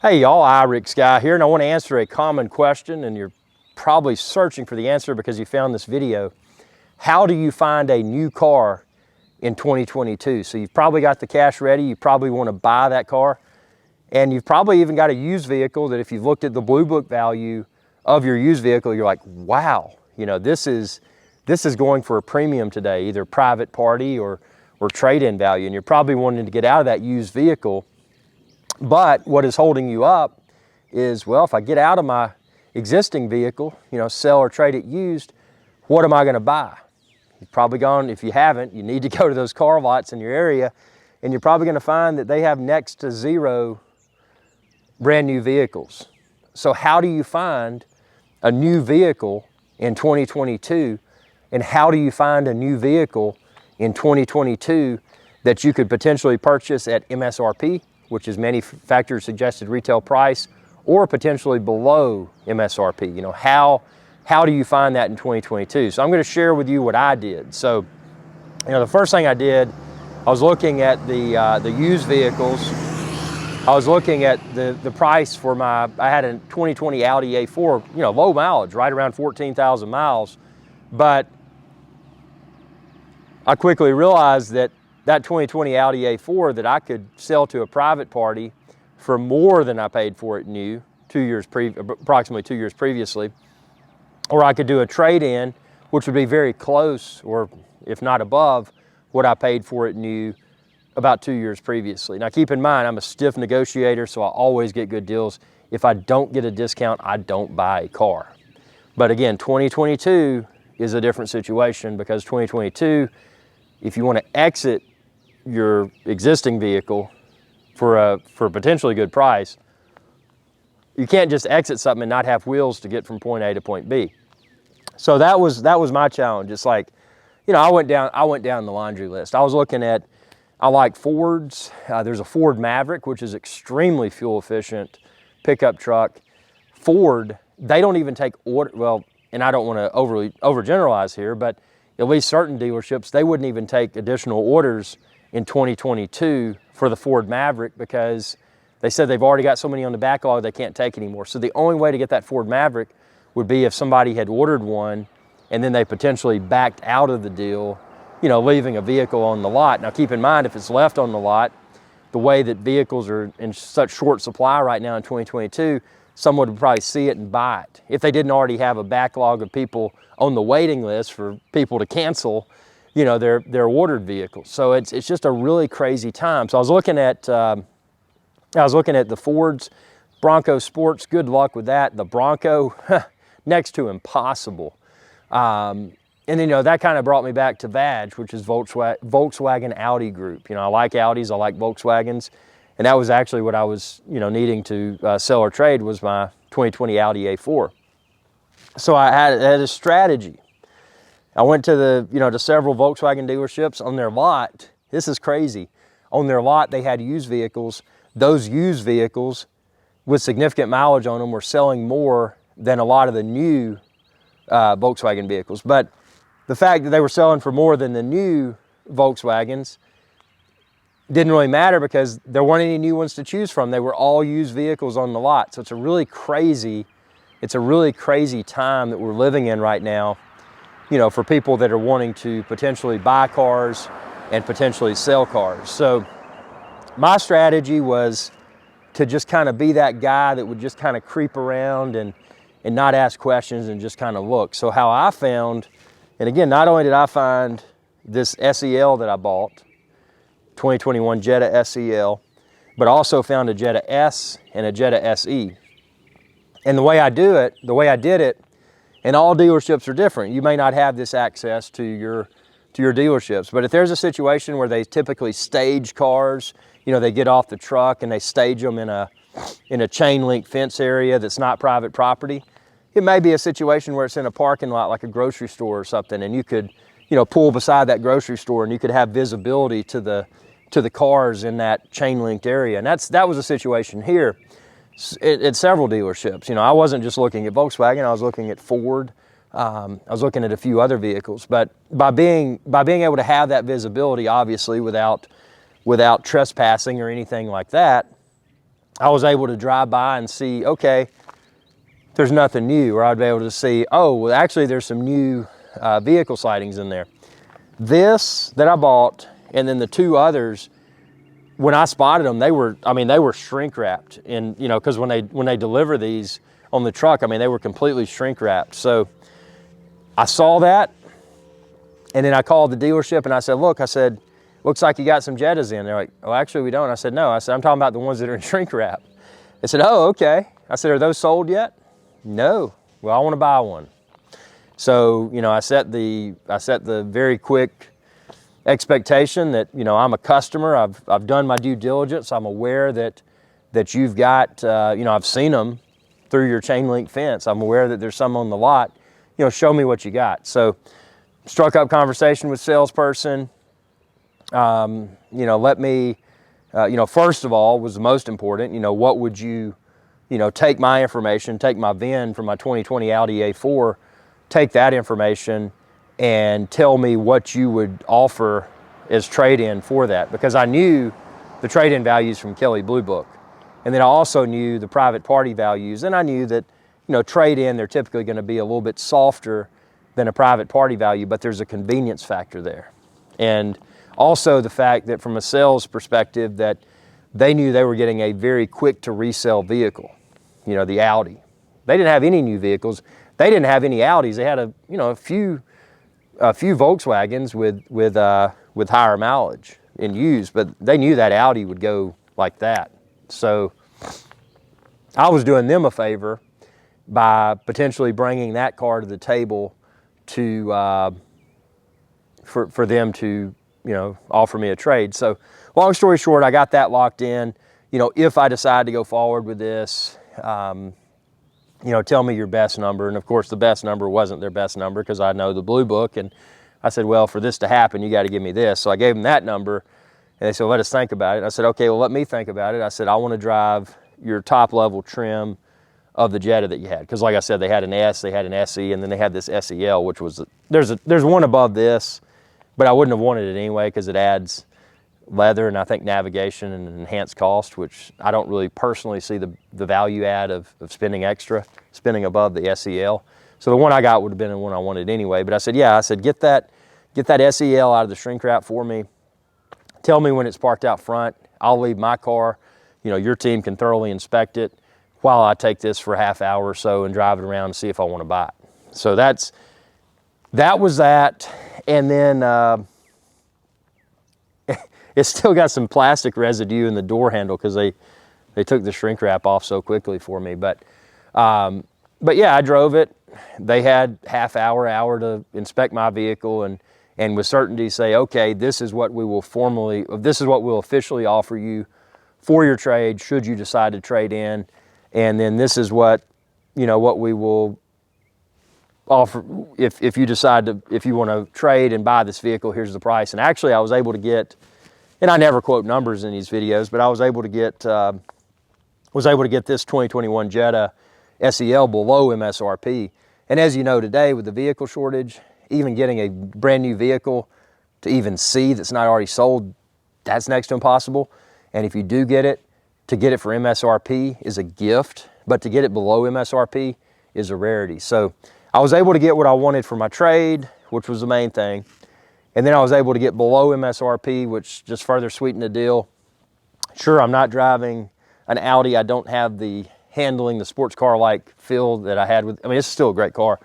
Hey y'all, iRick Guy here, and I want to answer a common question, and you're probably searching for the answer because you found this video. How do you find a new car in 2022? So you've probably got the cash ready, you probably want to buy that car, and you've probably even got a used vehicle that if you've looked at the Blue Book value of your used vehicle, you're like, wow, you know, this is going for a premium today, either private party or trade-in value, and you're probably wanting to get out of that used vehicle. But what is holding you up is, well, if I get out of my existing vehicle, you know, sell or trade it used, what am I going to buy? You've probably gone, if you haven't, you need to go to those car lots in your area, and you're probably going to find that they have next to zero brand new vehicles. So how do you find a new vehicle in 2022, and how do you find a new vehicle in 2022 that you could potentially purchase at MSRP, which is manufacturer suggested retail price, or potentially below MSRP? You know, how do you find that in 2022? So I'm going to share with you what I did. So, you know, the first thing I did, I was looking at the used vehicles. I was looking at the price for I had a 2020 Audi A4, you know, low mileage, right around 14,000 miles. But I quickly realized that 2020 Audi A4 that I could sell to a private party for more than I paid for it new, approximately 2 years previously, or I could do a trade-in, which would be very close, or if not above, what I paid for it new about 2 years previously. Now keep in mind, I'm a stiff negotiator, so I always get good deals. If I don't get a discount, I don't buy a car. But again, 2022 is a different situation, because 2022, if you want to exit your existing vehicle for a potentially good price, you can't just exit something and not have wheels to get from point A to point B. So that was my challenge. It's like, you know, I went down the laundry list. I was looking at, I like Fords. There's a Ford Maverick, which is extremely fuel efficient pickup truck. Ford, they don't even take order, well, and I don't want to overgeneralize here, but at least certain dealerships, they wouldn't even take additional orders in 2022 for the Ford Maverick, because they said they've already got so many on the backlog they can't take anymore. So the only way to get that Ford Maverick would be if somebody had ordered one and then they potentially backed out of the deal, you know, leaving a vehicle on the lot. Now keep in mind, if it's left on the lot, the way that vehicles are in such short supply right now in 2022, someone would probably see it and buy it if they didn't already have a backlog of people on the waiting list for people to cancel, you know, their ordered vehicles. So it's just a really crazy time. So I was looking at the Fords, Bronco Sports. Good luck with that. The Bronco, next to impossible. And then, you know, that kind of brought me back to VAG, which is Volkswagen Audi Group. You know, I like Audis, I like Volkswagens, and that was actually what I was, you know, needing to sell or trade, was my 2020 Audi A4. So I had a strategy. I went to to several Volkswagen dealerships. On their lot, this is crazy, on their lot they had used vehicles. Those used vehicles with significant mileage on them were selling more than a lot of the new Volkswagen vehicles. But the fact that they were selling for more than the new Volkswagens didn't really matter, because there weren't any new ones to choose from. They were all used vehicles on the lot. So it's a really crazy time that we're living in right now, you know, for people that are wanting to potentially buy cars and potentially sell cars. So my strategy was to just kind of be that guy that would just kind of creep around and not ask questions and just kind of look. So how I found, and again, not only did I find this SEL that I bought, 2021 Jetta SEL, but also found a Jetta S and a Jetta SE. And the way I did it, and all dealerships are different. You may not have this access to your dealerships, but if there's a situation where they typically stage cars, you know, they get off the truck and they stage them in a chain link fence area that's not private property. It may be a situation where it's in a parking lot, like a grocery store or something, and you could, you know, pull beside that grocery store and you could have visibility to the cars in that chain linked area. And that was a situation here at several dealerships. You know, I wasn't just looking at Volkswagen, I was looking at Ford. I was looking at a few other vehicles, but by being able to have that visibility, obviously without trespassing or anything like that, I was able to drive by and see, okay, there's nothing new, or I'd be able to see, oh, well, actually there's some new vehicle sightings in there. This that I bought, and then the two others, when I spotted them, they were shrink wrapped. And, you know, because when they deliver these on the truck, I mean, they were completely shrink wrapped. So I saw that, and then I called the dealership and I said, look, I said, looks like you got some Jettas in. They're like, oh, actually we don't. I said, no. I said, I'm talking about the ones that are in shrink wrap. They said, oh, okay. I said, are those sold yet? No. Well, I want to buy one. So, you know, I set the very quick expectation that, you know, I'm a customer. I've done my due diligence. I'm aware that you've got, you know, I've seen them through your chain link fence. I'm aware that there's some on the lot. You know, show me what you got. So, struck up conversation with salesperson. You know, let me, you know, first of all was the most important. You know, what would you know, take my information, take my VIN from my 2020 Audi A4, take that information and tell me what you would offer as trade-in for that, because I knew the trade-in values from Kelley Blue Book, and then I also knew the private party values, and I knew that, you know, trade-in, they're typically going to be a little bit softer than a private party value, but there's a convenience factor there, and also the fact that from a sales perspective that they knew they were getting a very quick to resell vehicle, you know, the Audi. They didn't have any new vehicles. They didn't have any Audis. They had a few Volkswagens with higher mileage in used, but they knew that Audi would go like that. So I was doing them a favor by potentially bringing that car to the table to for them to, you know, offer me a trade. So long story short, I got that locked in. You know, if I decide to go forward with this, you know, tell me your best number. And of course the best number wasn't their best number because I know the Blue Book. And I said, well, for this to happen, you got to give me this. So I gave them that number and they said, well, let us think about it. And I said, okay, well, let me think about it. I said, I want to drive your top level trim of the Jetta that you had. Because like I said, they had an S, they had an SE, and then they had this SEL, which was, there's one above this, but I wouldn't have wanted it anyway because it adds leather and I think navigation and enhanced cost, which I don't really personally see the value add of spending extra, spending above the SEL. So the one I got would have been the one I wanted anyway. But I said, yeah, I said, get that SEL out of the shrink wrap for me. Tell me when it's parked out front. I'll leave my car. You know, your team can thoroughly inspect it while I take this for a half hour or so and drive it around and see if I want to buy it. So that was that. And then it's still got some plastic residue in the door handle because they took the shrink wrap off so quickly for me. But yeah, I drove it. They had hour to inspect my vehicle and with certainty say, okay, this is what we'll officially offer you for your trade should you decide to trade in. And then this is what, you know, what we will offer if you decide to, if you want to trade and buy this vehicle, here's the price. And actually I was able to get, and I never quote numbers in these videos, but I was able to get this 2021 Jetta SEL below MSRP. And as you know today with the vehicle shortage, even getting a brand new vehicle to even see that's not already sold, that's next to impossible. And if you do get it, to get it for MSRP is a gift, but to get it below MSRP is a rarity. So I was able to get what I wanted for my trade, which was the main thing. And then I was able to get below MSRP, which just further sweetened the deal. Sure, I'm not driving an Audi. I don't have the handling, the sports car-like feel that I had with, I mean, it's still a great car,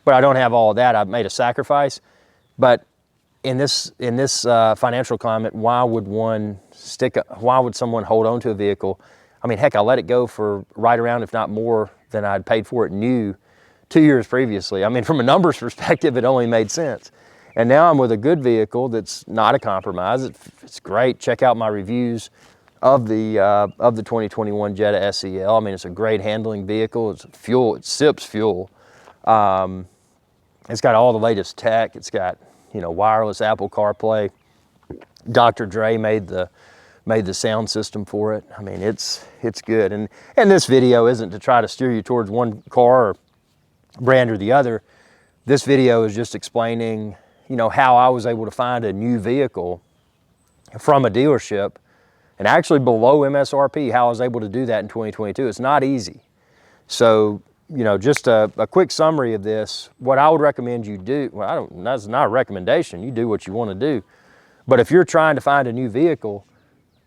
but I don't have all of that. I've made a sacrifice. But in this financial climate, why would someone hold on to a vehicle? I mean, heck, I let it go for right around, if not more than I'd paid for it new 2 years previously. I mean, from a numbers perspective, it only made sense. And now I'm with a good vehicle that's not a compromise. It's great. Check out my reviews of the 2021 Jetta SEL. I mean, it's a great handling vehicle. It's fuel. It sips fuel. It's got all the latest tech. It's got, you know, wireless Apple CarPlay. Dr. Dre made the sound system for it. I mean, it's good. And this video isn't to try to steer you towards one car or brand or the other. This video is just explaining, you know, how I was able to find a new vehicle from a dealership and actually below MSRP. How I was able to do that in 2022, it's not easy. So, you know, just a quick summary of this, what I would recommend you do, well, that's not a recommendation, you do what you want to do. But if you're trying to find a new vehicle,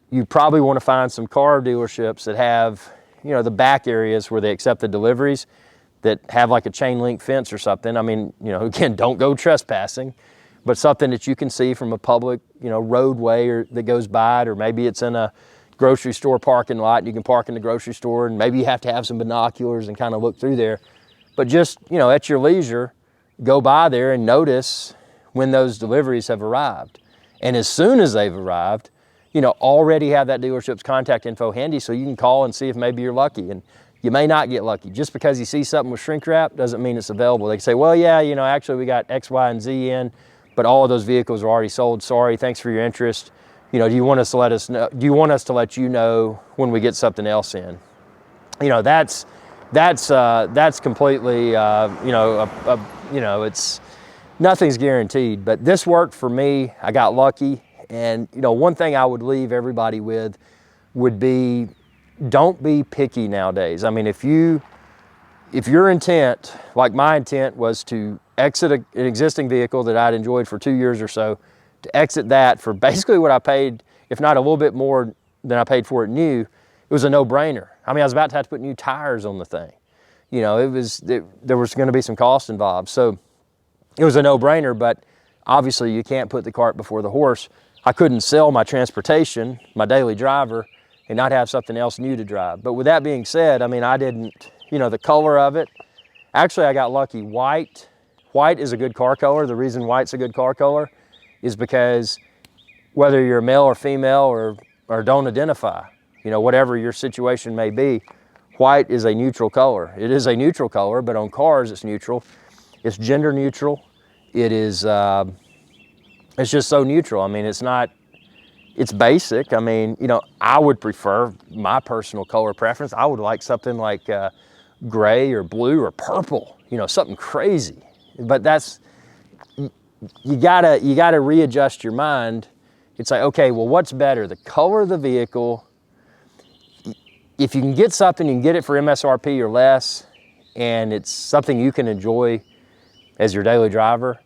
you probably want to find some car dealerships that have, you know, the back areas where they accept the deliveries, that have like a chain link fence or something. I mean, you know, again, don't go trespassing, but something that you can see from a public, you know, roadway or that goes by it, or maybe it's in a grocery store parking lot and you can park in the grocery store, and maybe you have to have some binoculars and kind of look through there. But just, you know, at your leisure, go by there and notice when those deliveries have arrived. And as soon as they've arrived, you know, already have that dealership's contact info handy so you can call and see if maybe you're lucky. And you may not get lucky. Just because you see something with shrink wrap doesn't mean it's available. They can say, well, yeah, you know, actually we got X, Y, and Z in, but all of those vehicles are already sold. Sorry, thanks for your interest. You know, do you want us to let us know? Do you want us to let you know when we get something else in? You know, that's completely, you know, it's, nothing's guaranteed. But this worked for me. I got lucky. And, you know, one thing I would leave everybody with would be, don't be picky nowadays. I mean, if your intent, like my intent was to exit an existing vehicle that I'd enjoyed for 2 years or so, to exit that for basically what I paid, if not a little bit more than I paid for it new, it was a no-brainer. I mean, I was about to have to put new tires on the thing. You know, there was going to be some cost involved. So it was a no-brainer, but obviously you can't put the cart before the horse. I couldn't sell my transportation, my daily driver, and not have something else new to drive. But with that being said, I mean, I didn't, you know, the color of it, actually I got lucky. White is a good car color. The reason white's a good car color is because whether you're male or female or don't identify, you know, whatever your situation may be, white is a neutral color. It is a neutral color, but on cars it's neutral. It's gender neutral. It is, it's just so neutral. I mean, it's basic. I mean, you know, I would prefer, my personal color preference, I would like something like gray or blue or purple, you know, something crazy. But that's, you gotta readjust your mind. It's like, okay, well, what's better, the color of the vehicle? If you can get something, you can get it for MSRP or less, and it's something you can enjoy as your daily driver,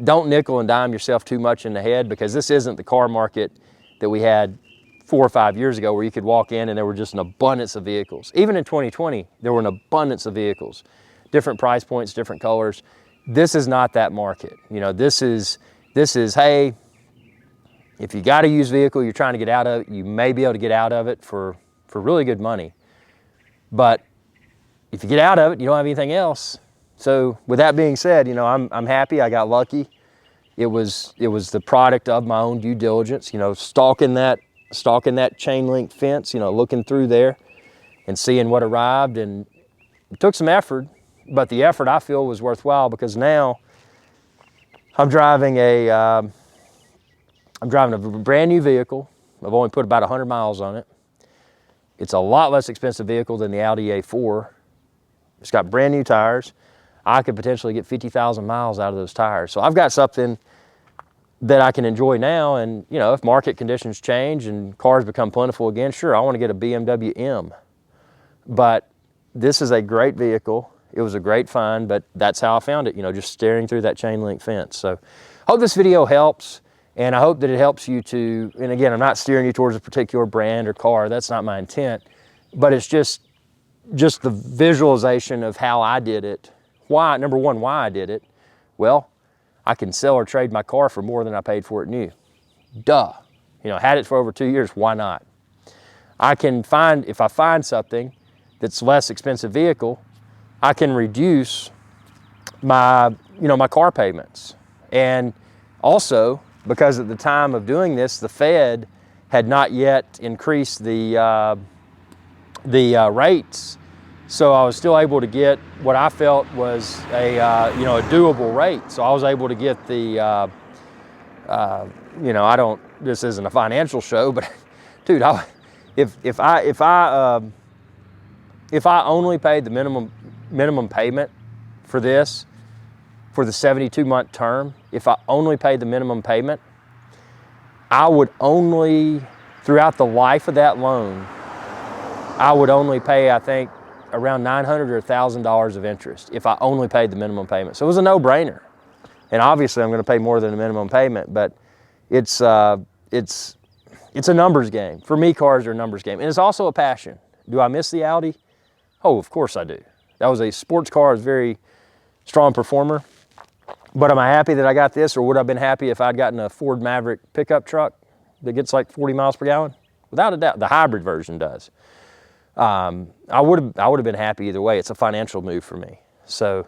don't nickel and dime yourself too much in the head, because this isn't the car market that we had 4 or 5 years ago where you could walk in and there were just an abundance of vehicles. Even in 2020, there were an abundance of vehicles, different price points, different colors. This is not that market. You know, this is, hey, if you got a used vehicle you're trying to get out of it, you may be able to get out of it for really good money. But if you get out of it, you don't have anything else. So with that being said, you know, I'm happy, I got lucky. It was the product of my own due diligence, you know, stalking that chain link fence, you know, looking through there and seeing what arrived. And it took some effort, but the effort I feel was worthwhile, because now I'm driving a brand new vehicle. I've only put about 100 miles on it. It's a lot less expensive vehicle than the Audi A4. It's got brand new tires. I could potentially get 50,000 miles out of those tires. So I've got something that I can enjoy now. And, you know, if market conditions change and cars become plentiful again, sure, I want to get a BMW M. But this is a great vehicle. It was a great find, but that's how I found it, you know, just staring through that chain link fence. So I hope this video helps, and I hope that it helps you to, and again, I'm not steering you towards a particular brand or car. That's not my intent, but it's just the visualization of how I did it. Why, number one, why I did it. Well, I can sell or trade my car for more than I paid for it new. Duh. You know, had it for over 2 years, why not? I can find, if I find something that's less expensive vehicle, I can reduce my, you know, my car payments. And also, because at the time of doing this, the Fed had not yet increased the rates. So I was still able to get what I felt was a doable rate. So I was able to get the, you know, this isn't a financial show, but dude, if I only paid the minimum payment for this, for the 72-month term, if I only paid the minimum payment, I would only throughout the life of that loan, I would only pay, I think, around $900 or $1,000 of interest if I only paid the minimum payment. So it was a no-brainer. And obviously I'm going to pay more than the minimum payment, but it's a numbers game. For me, cars are a numbers game. And it's also a passion. Do I miss the Audi? Oh, of course I do. That was a sports car, it was a very strong performer. But am I happy that I got this, or would I have been happy if I'd gotten a Ford Maverick pickup truck that gets like 40 miles per gallon? Without a doubt, the hybrid version does. I would have been happy either way. It's a financial move for me. So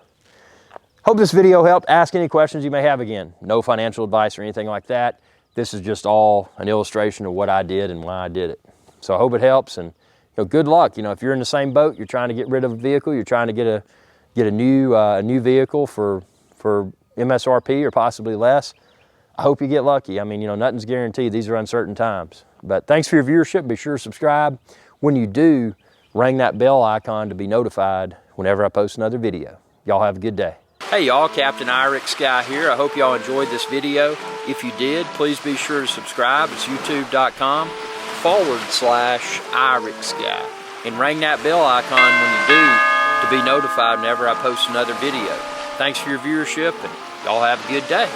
hope this video helped. Ask any questions you may have. Again, no financial advice or anything like that. This is just all an illustration of what I did and why I did it. So I hope it helps, and good luck. If you're in the same boat, you're trying to get rid of a vehicle, you're trying to get a new vehicle for MSRP or possibly less. I hope you get lucky. I mean, nothing's guaranteed. These are uncertain times. But thanks for your viewership. Be sure to subscribe. When you do, ring that bell icon to be notified whenever I post another video. Y'all have a good day. Hey y'all, Captain IRIX Guy here. I hope y'all enjoyed this video. If you did, please be sure to subscribe. It's youtube.com/IRIX Guy. And ring that bell icon when you do to be notified whenever I post another video. Thanks for your viewership, and y'all have a good day.